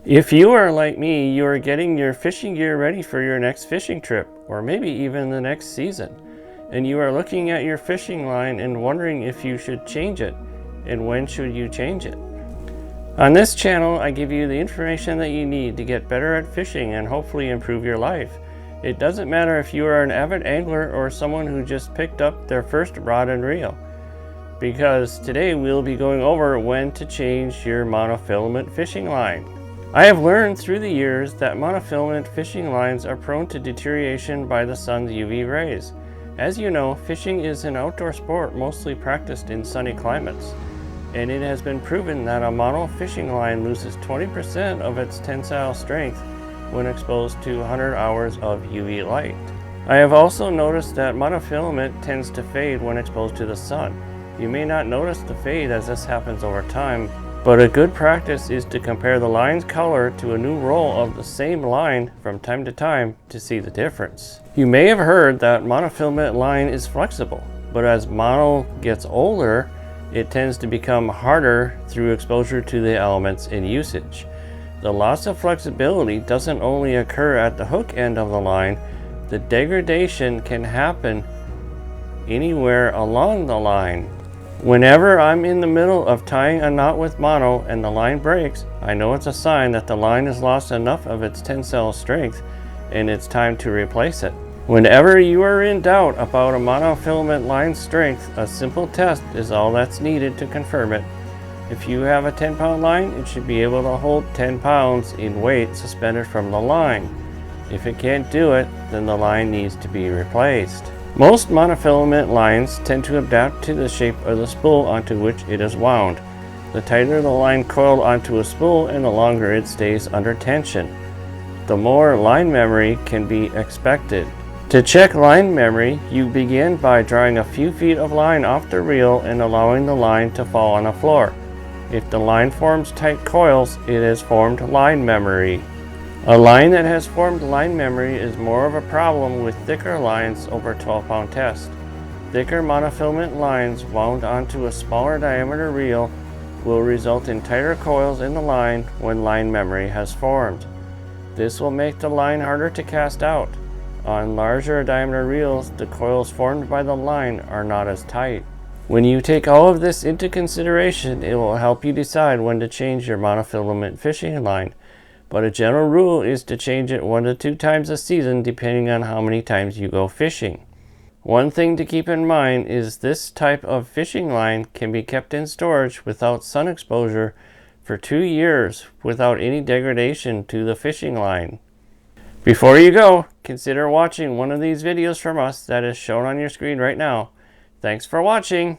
If you are like me, you are getting your fishing gear ready for your next fishing trip, or maybe even the next season, and you are looking at your fishing line and wondering if you should change it, and when should you change it. On this channel, I give you the information that you need to get better at fishing and hopefully improve your life. It doesn't matter if you are an avid angler or someone who just picked up their first rod and reel, because today we'll be going over when to change your monofilament fishing line. I have learned through the years that monofilament fishing lines are prone to deterioration by the sun's UV rays. As you know, fishing is an outdoor sport mostly practiced in sunny climates, and it has been proven that a mono fishing line loses 20% of its tensile strength when exposed to 100 hours of UV light. I have also noticed that monofilament tends to fade when exposed to the sun. You may not notice the fade as this happens over time, but a good practice is to compare the line's color to a new roll of the same line from time to time to see the difference. You may have heard that monofilament line is flexible, but as mono gets older, it tends to become harder through exposure to the elements in usage. The loss of flexibility doesn't only occur at the hook end of the line, the degradation can happen anywhere along the line. Whenever I'm in the middle of tying a knot with mono and the line breaks, I know it's a sign that the line has lost enough of its tensile strength and it's time to replace it. Whenever you are in doubt about a monofilament line strength, a simple test is all that's needed to confirm it. If you have a 10-pound line, it should be able to hold 10 pounds in weight suspended from the line. If it can't do it, then the line needs to be replaced. Most monofilament lines tend to adapt to the shape of the spool onto which it is wound. The tighter the line coiled onto a spool and the longer it stays under tension, the more line memory can be expected. To check line memory, you begin by drawing a few feet of line off the reel and allowing the line to fall on the floor. If the line forms tight coils, it has formed line memory. A line that has formed line memory is more of a problem with thicker lines over 12-pound test. Thicker monofilament lines wound onto a smaller diameter reel will result in tighter coils in the line when line memory has formed. This will make the line harder to cast out. On larger diameter reels, the coils formed by the line are not as tight. When you take all of this into consideration, it will help you decide when to change your monofilament fishing line. But a general rule is to change it 1 to 2 times a season depending on how many times you go fishing. One thing to keep in mind is this type of fishing line can be kept in storage without sun exposure for 2 years without any degradation to the fishing line. Before you go, consider watching one of these videos from us that is shown on your screen right now. Thanks for watching!